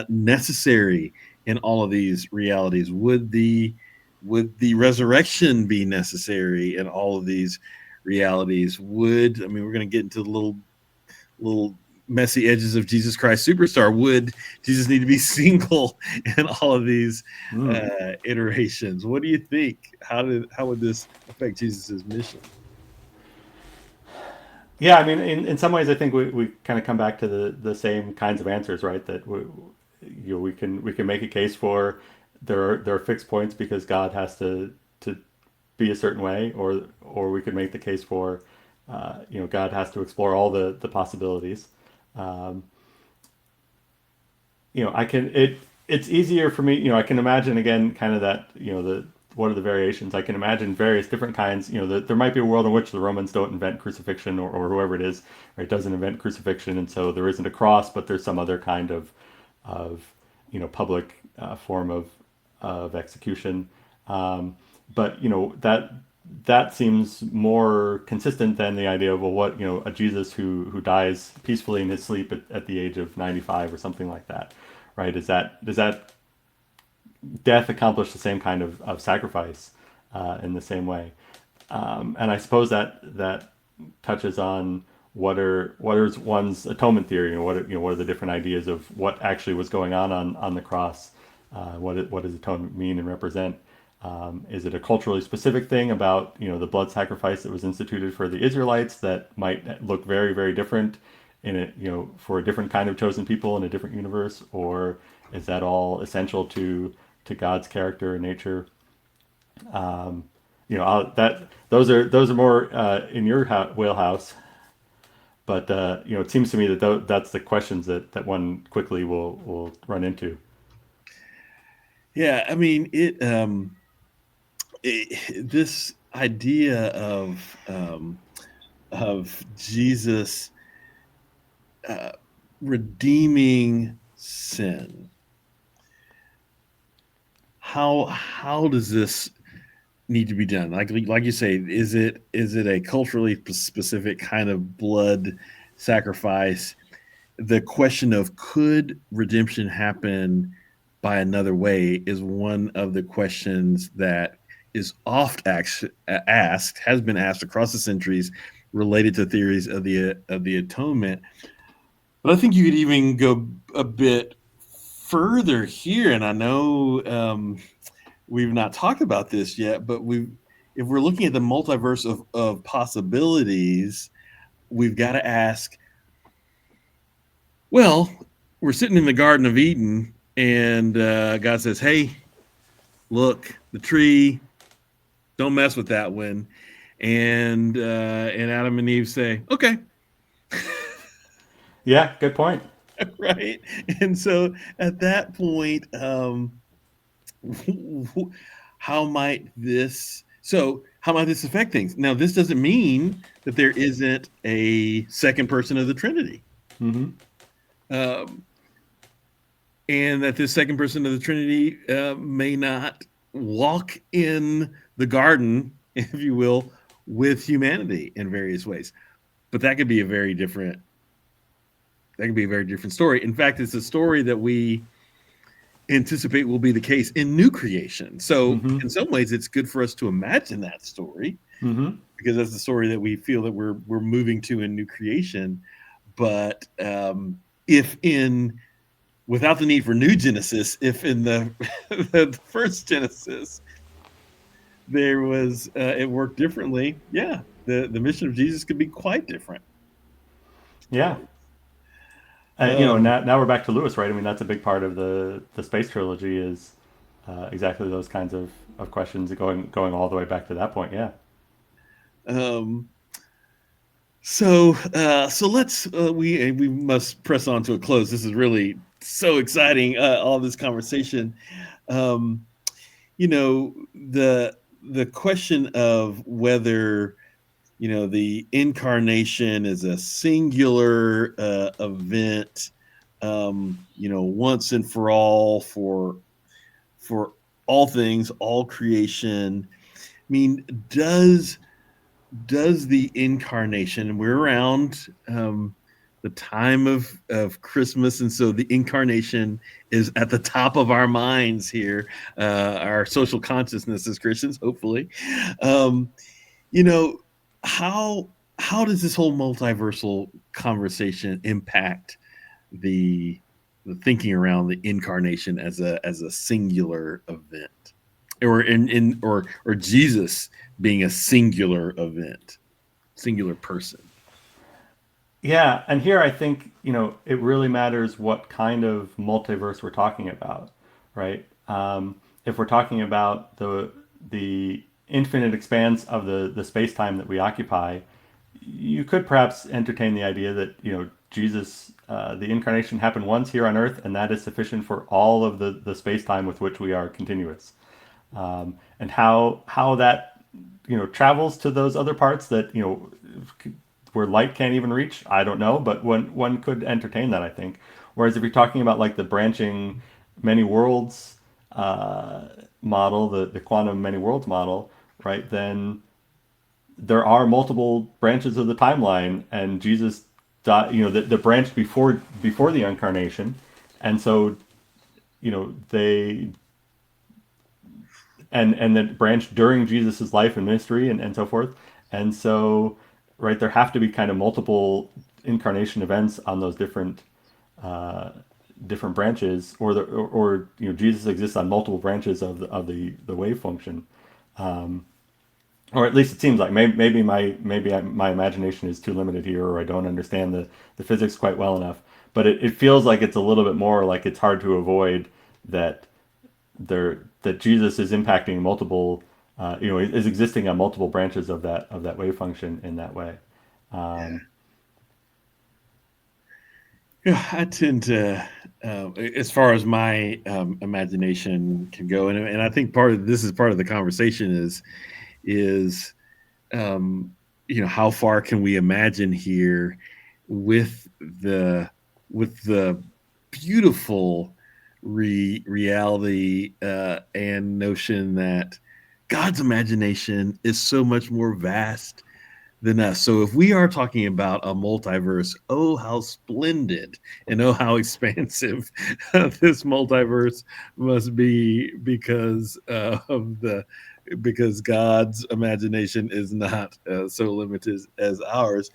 necessary in all of these realities? Would the resurrection be necessary in all of these realities? We're going to get into the little messy edges of Jesus Christ Superstar. Would Jesus need to be single in all of these Mm. iterations? What do you think? How would this affect Jesus's mission? Yeah, I mean, in some ways, I think we kind of come back to the same kinds of answers, right? That we can make a case for there are fixed points because God has to be a certain way, or we could make the case for God has to explore all the possibilities. Um, I can it's easier for me. I can imagine again, kind of that the what are the variations? I can imagine various different kinds. There might be a world in which the Romans don't invent crucifixion, or whoever it is, right, doesn't invent crucifixion, and so there isn't a cross, but there's some other kind of public form of execution. But that seems more consistent than the idea of, well, what a Jesus who dies peacefully in his sleep at the age of 95 or something like that, right? Does that death accomplish the same kind of sacrifice in the same way? And I suppose that touches on what is one's atonement theory, and what are the different ideas of what actually was going on the cross. What does atonement mean and represent? Is it a culturally specific thing about the blood sacrifice that was instituted for the Israelites that might look very very different in it for a different kind of chosen people in a different universe, or is that all essential to God's character and nature? That those are more in your wheelhouse, but it seems to me that that's the questions that one quickly will run into. Yeah, I mean this idea of Jesus uh, redeeming sin. How does this need to be done? Like you say, is it a culturally specific kind of blood sacrifice? The question of could redemption happen by another way is one of the questions that is asked, has been asked across the centuries, related to theories of the atonement. But I think you could even go a bit further here, and I know we've not talked about this yet, but if we're looking at the multiverse of possibilities, we've got to ask, well, we're sitting in the Garden of Eden, and God says, "Hey, look, the tree, don't mess with that one." And Adam and Eve say, "Okay." Yeah, good point. Right. And so at that point, how might this affect things? Now, this doesn't mean that there isn't a second person of the Trinity. Hmm. Um, and that this second person of the Trinity may not walk in the garden, if you will, with humanity in various ways. But that could be a very different story. In fact, it's a story that we anticipate will be the case in new creation. So, Hmm. in some ways, it's good for us to imagine that story Hmm. because that's the story that we feel that we're moving to in new creation. But if in without the need for new Genesis, if in the the first Genesis there was it worked differently, yeah, the mission of Jesus could be quite different. Yeah. Um, Now we're back to Lewis, right? I mean, that's a big part of the space trilogy is exactly those kinds of questions going all the way back to that point. Yeah. um, so let's we must press on to a close. This is really so exciting. All this conversation. Um, the question of whether the incarnation is a singular event, once and for all for all things, all creation. I mean, does the incarnation, and we're around the time of Christmas, and so the incarnation is at the top of our minds here, our social consciousness as Christians, hopefully. Um, you know, how how does this whole multiversal conversation impact the the thinking around the incarnation as a singular event, or in or Jesus being a singular event, singular person? Yeah, and here I think it really matters what kind of multiverse we're talking about, right? If we're talking about the infinite expanse of the space time that we occupy, you could perhaps entertain the idea that Jesus, the incarnation happened once here on Earth, and that is sufficient for all of the space time with which we are continuous. And how that travels to those other parts that where light can't even reach, I don't know, but one could entertain that, I think. Whereas if you're talking about like the branching many worlds model, the quantum many worlds model, right, then there are multiple branches of the timeline, and Jesus died, the branch before the incarnation, and so they and then branched during Jesus's life and ministry and so forth, and so right, there have to be kind of multiple incarnation events on those different branches, or Jesus exists on multiple branches of the wave function, or at least it seems like. My imagination is too limited here, or I don't understand the physics quite well enough. But it feels like it's a little bit more like it's hard to avoid that that Jesus is impacting multiple, is existing on multiple branches of that wave function in that way. Yeah. Um, Yeah, I tend to, as far as my imagination can go, and I think part of this is part of the conversation is um, how far can we imagine here with the with the beautiful reality and notion that God's imagination is so much more vast than us. So if we are talking about a multiverse, oh how splendid and oh how expansive this multiverse must be because God's imagination is not so limited as ours.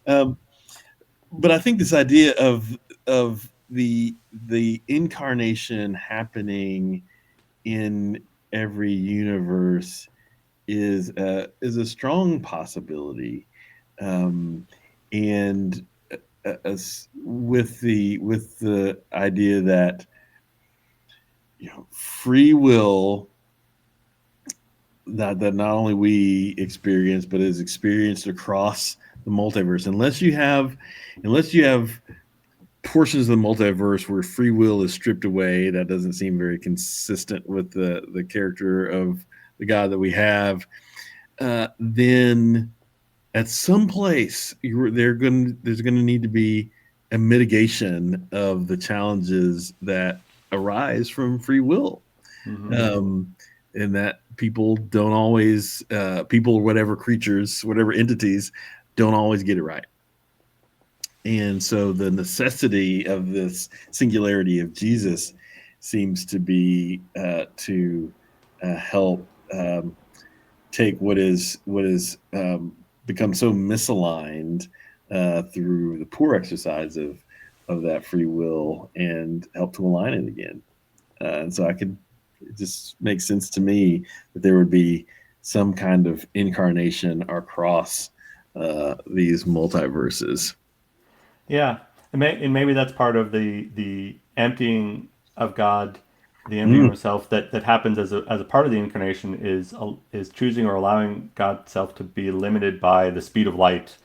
Um, but I think this idea of the incarnation happening in every universe is a strong possibility, um, and with the idea that free will that not only we experience but is experienced across the multiverse. Unless you have portions of the multiverse where free will is stripped away, that doesn't seem very consistent with the character of the God that we have. Then at some place there's going to need to be a mitigation of the challenges that arise from free will, mhm. um, and that people don't always people or whatever creatures, whatever entities, don't always get it right. And so the necessity of this singularity of Jesus seems to be to help take what is become so misaligned through the poor exercise of that free will and help to align it again. And so it just makes sense to me that there would be some kind of incarnation across these multiverses. Yeah, and maybe that's part of the emptying of God, the emptying of Mm. Himself that happens as a part of the incarnation is choosing or allowing God's self to be limited by the speed of light,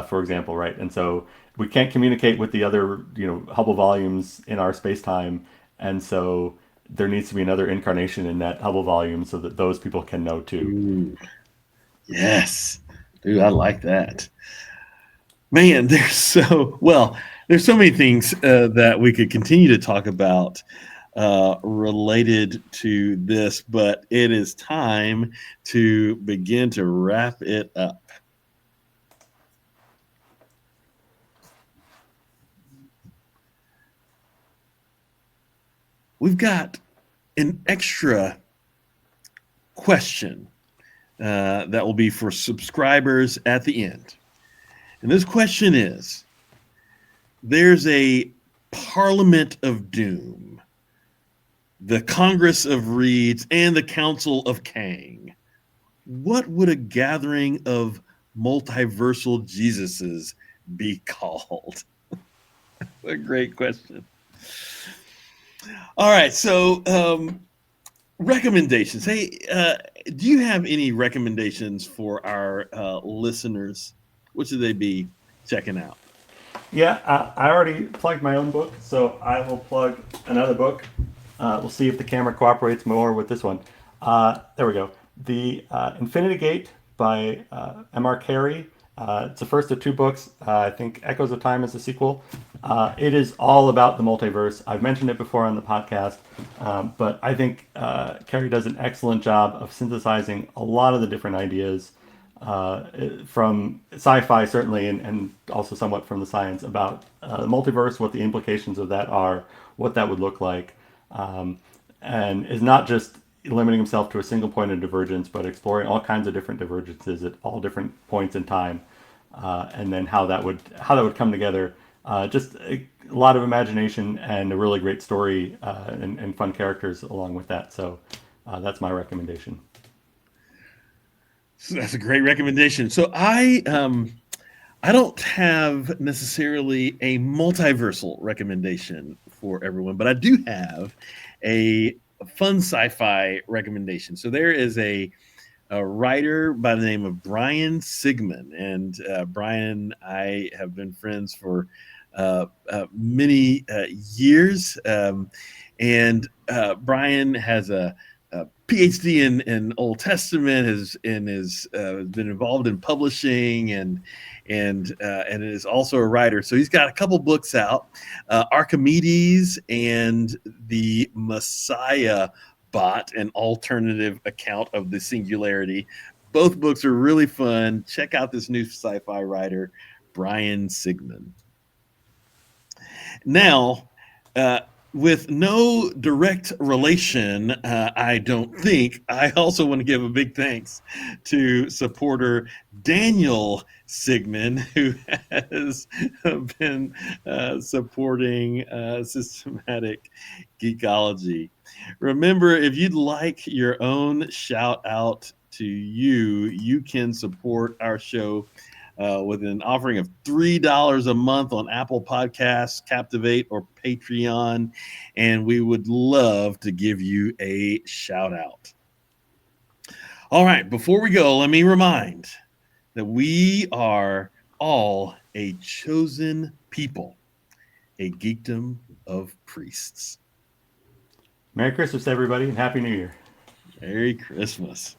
for example, right? And so we can't communicate with the other Hubble volumes in our space time, and so there needs to be another incarnation in that Hubble volume so that those people can know too. Ooh, yes, dude, I like that. Man, there's so many things that we could continue to talk about related to this, but it is time to begin to wrap it up. We've got an extra question that will be for subscribers at the end. And this question is: there's a Parliament of Doom, the Congress of Reeds, and the Council of Kang. What would a gathering of multiversal Jesuses be called? A great question. All right, so recommendations. Hey, do you have any recommendations for our listeners? What should they be checking out? Yeah, I already plugged my own book, so I will plug another book. We'll see if the camera cooperates more with this one. There we go. The Infinity Gate by M.R. Carey. It's the first of two books. I think Echoes of Time is the sequel. It is all about the multiverse. I've mentioned it before on the podcast, but I think Carey does an excellent job of synthesizing a lot of the different ideas from sci-fi certainly, and also somewhat from the science about the multiverse, what the implications of that are, what that would look like, and is not just limiting himself to a single point of divergence, but exploring all kinds of different divergences at all different points in time. and then how that would come together. Just a lot of imagination and a really great story, and fun characters along with that. So that's my recommendation. So that's a great recommendation. So I don't have necessarily a multiversal recommendation for everyone, but I do have a fun sci-fi recommendation. So there is a writer by the name of Brian Sigmund, and Brian, I have been friends for many years, and Brian has a PhD in Old Testament, has been involved in publishing and is also a writer. So he's got a couple books out, Archimedes and the Messiah Bot, an alternative account of the singularity. Both books are really fun. Check out this new sci-fi writer, Brian Sigmund. Now, uh, with no direct relation, I don't think, I also want to give a big thanks to supporter Daniel Sigmund, who has been supporting systematic geekology. Remember, if you'd like your own shout out to you, you can support our show with an offering of $3 a month on Apple Podcasts, Captivate, or Patreon. And we would love to give you a shout out. All right, before we go, let me remind that we are all a chosen people, a geekdom of priests. Merry Christmas, everybody, and Happy New Year. Merry Christmas.